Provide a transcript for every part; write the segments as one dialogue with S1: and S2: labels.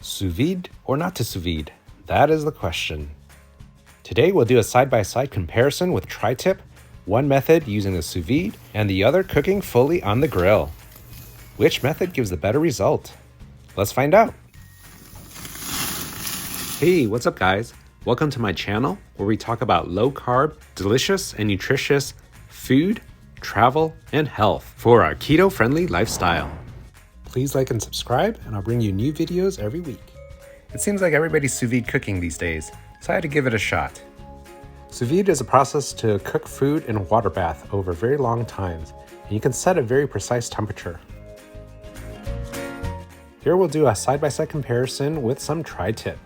S1: Sous vide or not to sous vide? That is the question. Today we'll do a side-by-side comparison with tri-tip, one method using the sous vide and the other cooking fully on the grill. Which method gives the better result? Let's find out. Hey, what's up guys? Welcome to my channel where we talk about low-carb, delicious and nutritious food, travel, and health for our keto-friendly lifestyle. Please like and subscribe, and I'll bring you new videos every week. It seems like everybody's sous vide cooking these days, so I had to give it a shot. Sous vide is a process to cook food in a water bath over very long times, and you can set a very precise temperature. Here we'll do a side-by-side comparison with some tri-tip.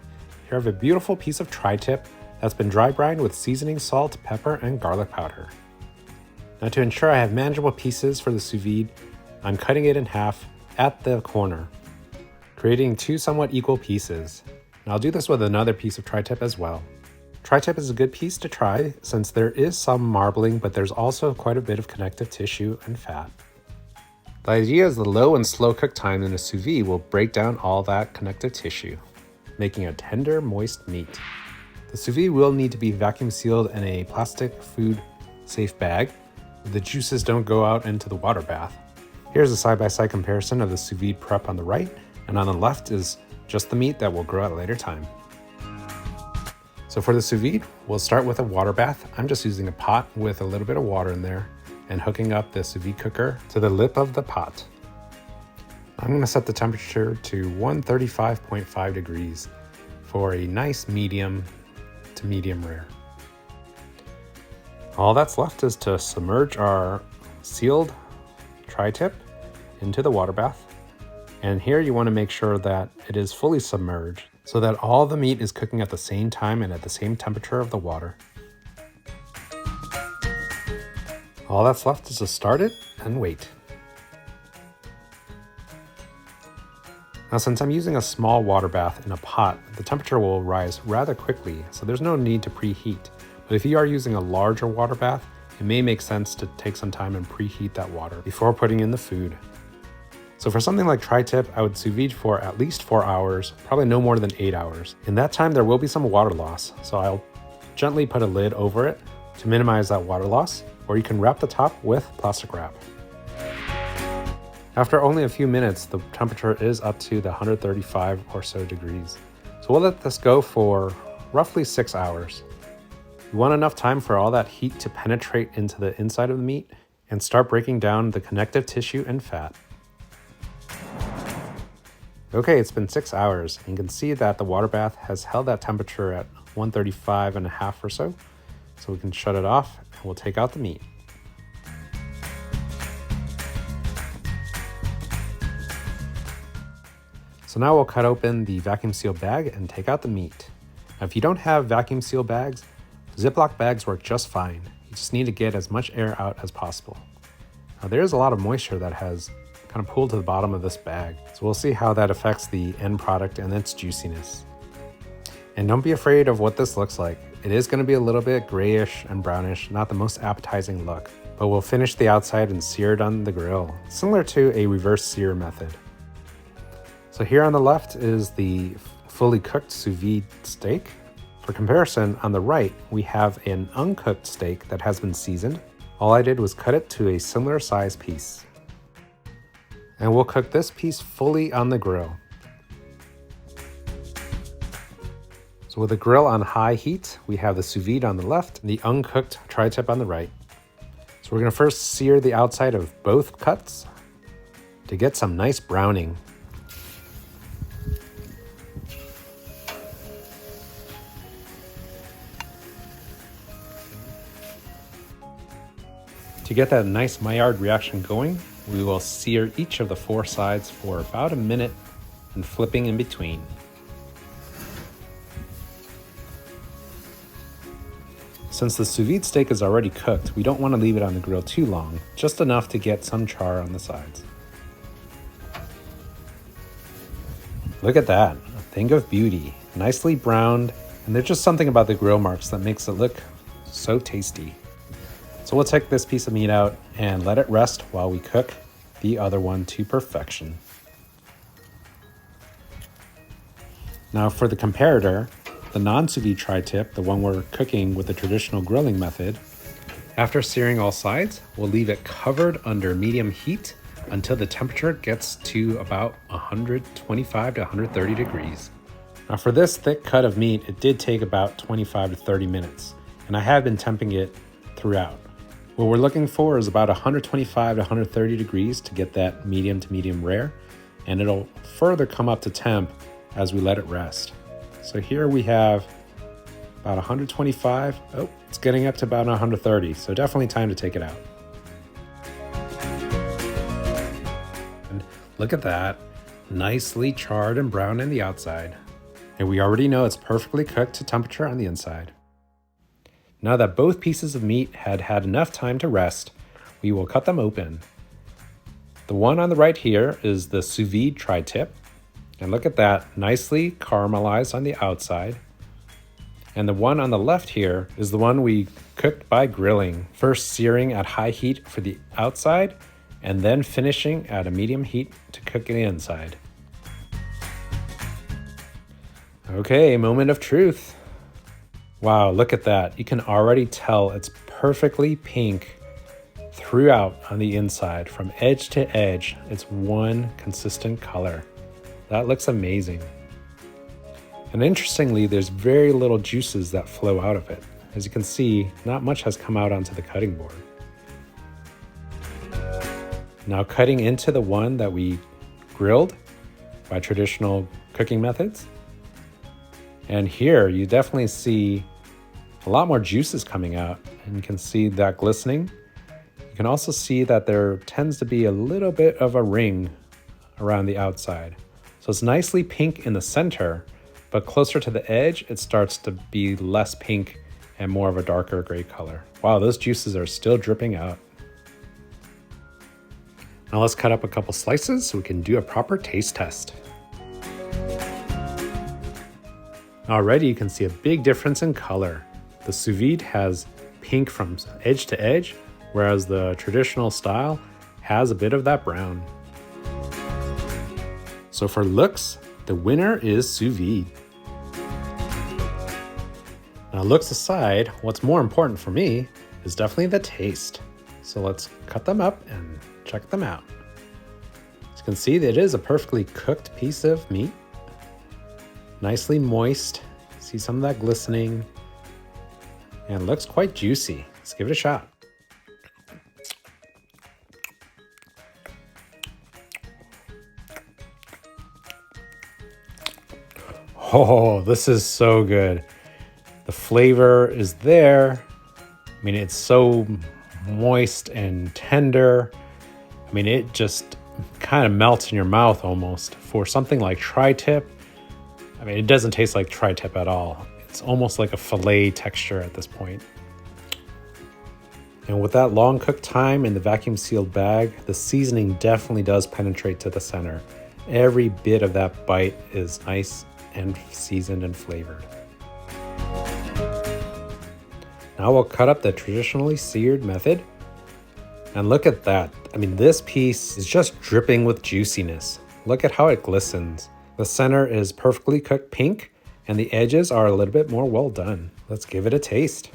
S1: Here I have a beautiful piece of tri-tip that's been dry brined with seasoning salt, pepper, and garlic powder. Now to ensure I have manageable pieces for the sous vide, I'm cutting it in half at the corner, creating two somewhat equal pieces. And I'll do this with another piece of tri-tip as well. Tri-tip is a good piece to try since there is some marbling, but there's also quite a bit of connective tissue and fat. The idea is the low and slow cook time in a sous vide will break down all that connective tissue, making a tender, moist meat. The sous vide will need to be vacuum sealed in a plastic food safe bag. The juices don't go out into the water bath. Here's a side-by-side comparison of the sous vide prep on the right, and on the left is just the meat that will grow at a later time. So for the sous vide, we'll start with a water bath. I'm just using a pot with a little bit of water in there and hooking up the sous vide cooker to the lip of the pot. I'm going to set the temperature to 135.5 degrees for a nice medium to medium rare. All that's left is to submerge our sealed tri-tip into the water bath. And here you want to make sure that it is fully submerged so that all the meat is cooking at the same time and at the same temperature of the water. All that's left is to start it and wait. Now since I'm using a small water bath in a pot, the temperature will rise rather quickly, so there's no need to preheat. But if you are using a larger water bath, it may make sense to take some time and preheat that water before putting in the food. So for something like tri-tip, I would sous vide for at least 4 hours, probably no more than 8 hours. In that time, there will be some water loss, so I'll gently put a lid over it to minimize that water loss, or you can wrap the top with plastic wrap. After only a few minutes, the temperature is up to the 135 or so degrees. So we'll let this go for roughly 6 hours. You want enough time for all that heat to penetrate into the inside of the meat and start breaking down the connective tissue and fat. Okay, it's been 6 hours, and you can see that the water bath has held that temperature at 135.5 or so. So we can shut it off and we'll take out the meat. So now we'll cut open the vacuum seal bag and take out the meat. Now if you don't have vacuum seal bags, Ziploc bags work just fine. You just need to get as much air out as possible. Now there is a lot of moisture that has kind of pooled to the bottom of this bag, so we'll see how that affects the end product and its juiciness. And don't be afraid of what this looks like. It is going to be a little bit grayish and brownish, not the most appetizing look, but we'll finish the outside and sear it on the grill, similar to a reverse sear method. So here on the left is the fully cooked sous vide steak. For comparison, on the right, we have an uncooked steak that has been seasoned. All I did was cut it to a similar size piece. And we'll cook this piece fully on the grill. So with the grill on high heat, we have the sous vide on the left and the uncooked tri-tip on the right. So we're going to first sear the outside of both cuts to get some nice browning. To get that nice Maillard reaction going, we will sear each of the 4 sides for about a minute and flipping in between. Since the sous vide steak is already cooked, we don't want to leave it on the grill too long, just enough to get some char on the sides. Look at that, a thing of beauty, nicely browned, and there's just something about the grill marks that makes it look so tasty. So we'll take this piece of meat out and let it rest while we cook the other one to perfection. Now for the comparator, the non-sous vide tri-tip, the one we're cooking with the traditional grilling method, after searing all sides, we'll leave it covered under medium heat until the temperature gets to about 125 to 130 degrees. Now for this thick cut of meat, it did take about 25 to 30 minutes, and I have been temping it throughout. What we're looking for is about 125 to 130 degrees to get that medium to medium rare, and it'll further come up to temp as we let it rest. So here we have about 125. Oh, it's getting up to about 130, so definitely time to take it out. And look at that, nicely charred and brown in the outside. And we already know it's perfectly cooked to temperature on the inside. Now that both pieces of meat had had enough time to rest, we will cut them open. The one on the right here is the sous vide tri-tip. And look at that, nicely caramelized on the outside. And the one on the left here is the one we cooked by grilling, first searing at high heat for the outside, and then finishing at a medium heat to cook the inside. Okay, moment of truth. Wow, look at that. You can already tell it's perfectly pink throughout on the inside. From edge to edge, it's one consistent color. That looks amazing. And interestingly, there's very little juices that flow out of it. As you can see, not much has come out onto the cutting board. Now cutting into the one that we grilled by traditional cooking methods. And here you definitely see a lot more juices coming out, and you can see that glistening. You can also see that there tends to be a little bit of a ring around the outside. So it's nicely pink in the center, but closer to the edge, it starts to be less pink and more of a darker gray color. Wow, those juices are still dripping out. Now let's cut up a couple slices so we can do a proper taste test. Already you can see a big difference in color. The sous vide has pink from edge to edge, whereas the traditional style has a bit of that brown. So for looks, the winner is sous vide. Now looks aside, what's more important for me is definitely the taste. So let's cut them up and check them out. As you can see, it is a perfectly cooked piece of meat. Nicely moist, see some of that glistening, and it looks quite juicy. Let's give it a shot. Oh, this is so good. The flavor is there. I mean, it's so moist and tender. I mean, it just kind of melts in your mouth almost. For something like tri-tip, I mean, it doesn't taste like tri-tip at all. It's almost like a fillet texture at this point. And with that long cook time in the vacuum sealed bag, the seasoning definitely does penetrate to the center. Every bit of that bite is nice and seasoned and flavored. Now we'll cut up the traditionally seared method. And look at that. I mean, this piece is just dripping with juiciness. Look at how it glistens. The center is perfectly cooked pink, and the edges are a little bit more well done. Let's give it a taste.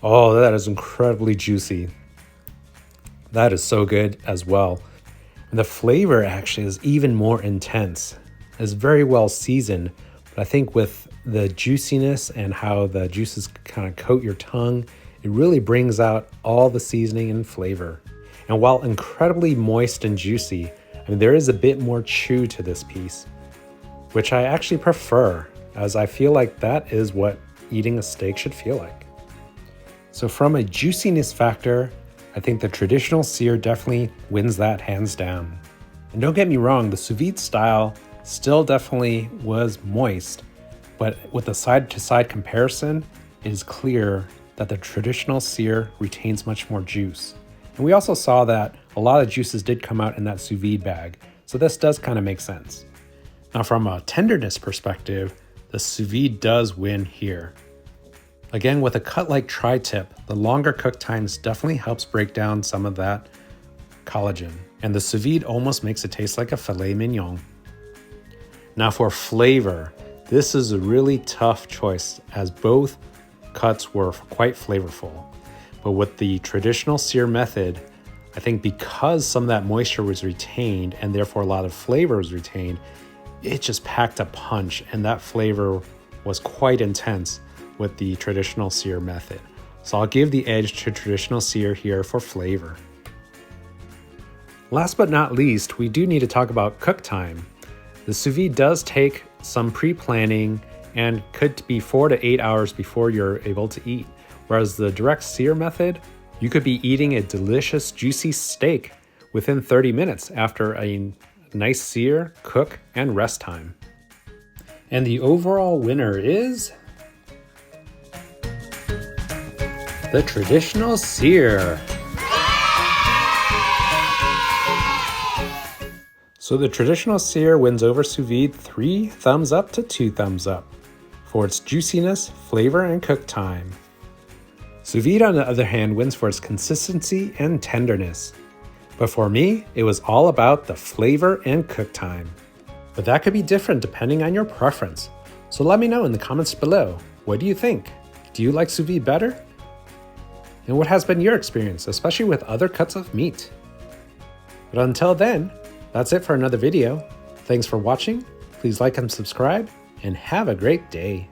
S1: Oh, that is incredibly juicy. That is so good as well. And the flavor actually is even more intense. It's very well seasoned, but I think with the juiciness and how the juices kind of coat your tongue, it really brings out all the seasoning and flavor. And while incredibly moist and juicy, I mean, there is a bit more chew to this piece, which I actually prefer, as I feel like that is what eating a steak should feel like. So from a juiciness factor, I think the traditional sear definitely wins that hands down. And don't get me wrong, the sous vide style still definitely was moist, but with the side-to-side comparison, it is clear that the traditional sear retains much more juice. And we also saw that a lot of juices did come out in that sous vide bag, so this does kind of make sense. Now from a tenderness perspective, the sous vide does win here. Again, with a cut like tri-tip, the longer cook times definitely helps break down some of that collagen, and the sous vide almost makes it taste like a filet mignon. Now for flavor, this is a really tough choice as both cuts were quite flavorful. But with the traditional sear method, I think because some of that moisture was retained and therefore a lot of flavor was retained, it just packed a punch, and that flavor was quite intense with the traditional sear method. So I'll give the edge to traditional sear here for flavor. Last but not least, we do need to talk about cook time. The sous vide does take some pre-planning and could be 4 to 8 hours before you're able to eat. Whereas the direct sear method, you could be eating a delicious juicy steak within 30 minutes after a nice sear, cook, and rest time. And the overall winner is the traditional sear. So the traditional sear wins over sous vide 3 thumbs up to 2 thumbs up for its juiciness, flavor, and cook time. Sous vide, on the other hand, wins for its consistency and tenderness. But for me, it was all about the flavor and cook time. But that could be different depending on your preference. So let me know in the comments below. What do you think? Do you like sous vide better? And what has been your experience, especially with other cuts of meat? But until then, that's it for another video. Thanks for watching. Please like and subscribe, and have a great day.